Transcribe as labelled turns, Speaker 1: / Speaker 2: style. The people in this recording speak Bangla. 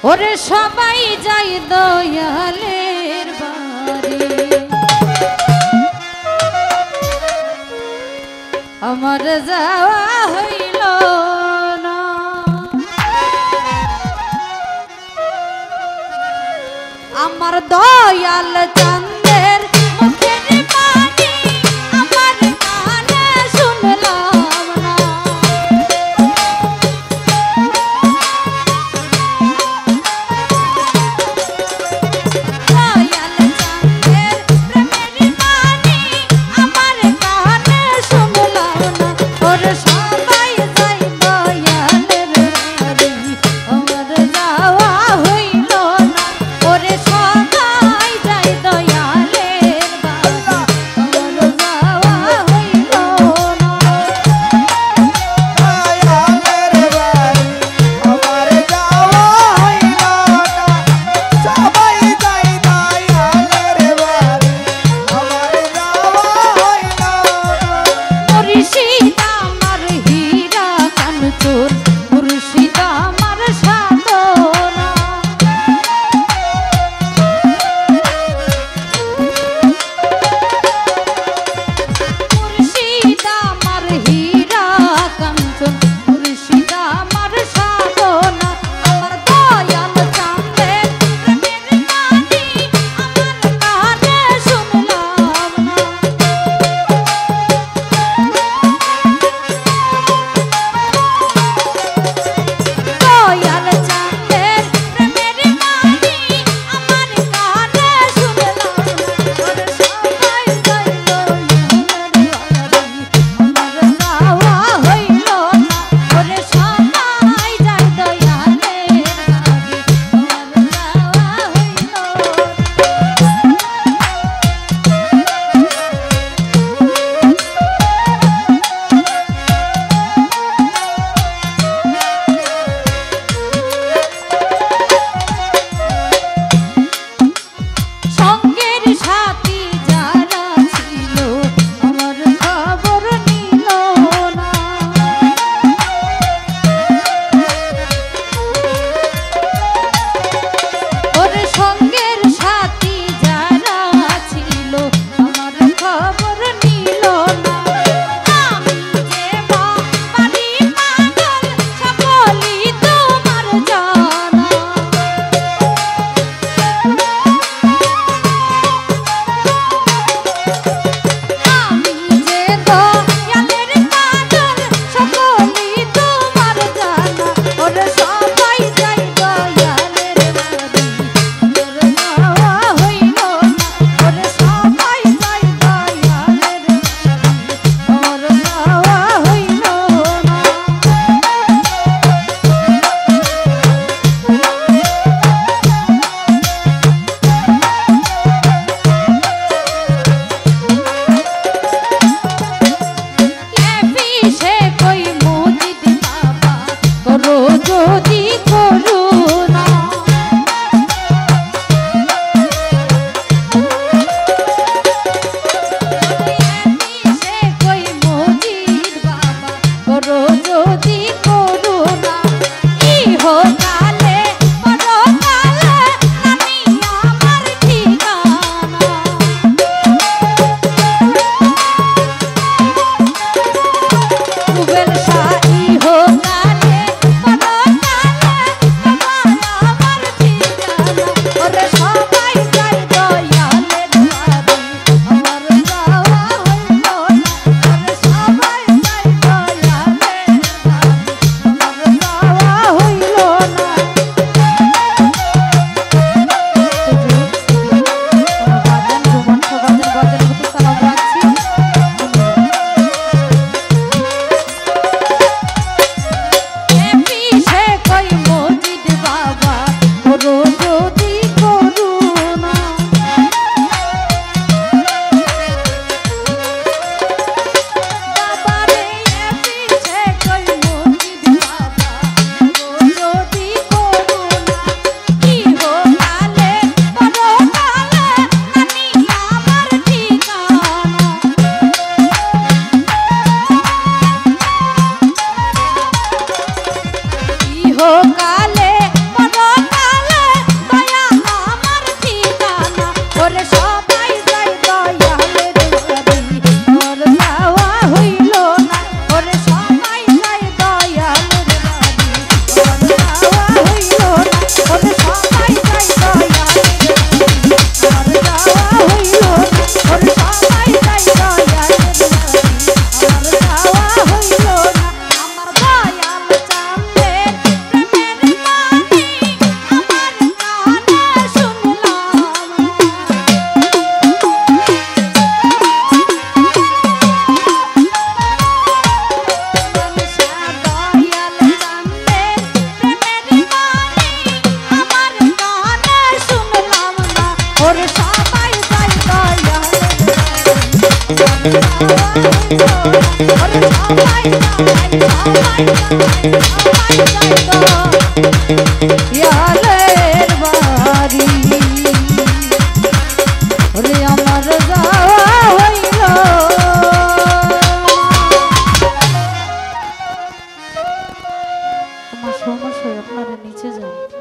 Speaker 1: ওরে সবাই যাই দয়ালের বাড়ি, আমার যাওয়া হইল না। আমার দয়াল চাঁদের মুখের বাণী আমার কানে শুনলাম না। দয়াল চাঁদের প্রেমের বাণী আমার কানে শুনলাম না। ওরে সবাই যাই দয়ালের বাড়ি, আমার যাওয়া হইল না। ওরে সবাই যাই দয়ালের বাড়ি, আমার যাওয়া হইল না।
Speaker 2: দয়ালের বাড়ি আমার যাওয়া হইল না। সবাই যাই দয়ালের বাড়ি, আমার যাওয়া হইল না।
Speaker 1: মুর্শিদ আমার হীরা কাঞ্চন, মুর্শিদ আমার সাধনা। মুর্শিদ আমার হীরা কাঞ্চন, মুর্শিদ আমার সাধনা। আমার দয়াল চাঁদের প্রেমের বাণী আমার কানে শুনলাম না। দয়াল চাঁদের প্রেমের বাণী আমার কানে শুনলাম না। ওরে সবাই যাই দয়ালের বাড়ি, আমার যাওয়া হইল না। ওরে সবাই যাই দয়ালের বাড়ি, আমার যাওয়া হইল না। সঙ্গের সাথী যারা ছিল আমার খবর নিল না। ওরে সঙ্গের সাথী যারা ছিল আমার খবর নিল না। আমি যে বাড়ি পাগল সকলই তোমার জানা। আমি যে দয়ালের পাগল সকলই তোমার জানা। ওরে সবাই যাই দয়ালের বাড়ি, আমার যাওয়া হইল না। ওরে সবাই যাই দয়ালের বাড়ি, আমার যাওয়া হইল না। সে কই মুজিদ বাবা করো যদি করুণা। সে কই মুজিদ বাবা করো যদি করুণা। ইহকালে পরকালে নামি আমার ঠিকানা। রুবেল শাহ ইহকালে পরকালে নামি আমার ঠিকানা। ওরে সবাই যাই দয়ালের বাড়ি, আমার যাওয়া হইল না। ওরে সবাই যাই দয়ালের বাড়ি, আমার যাওয়া হইল না। সবাই যায় দয়ালের বাড়ি ওরে আমার যাওয়া হইল আমার সমস্যা আপনারা নিচে যান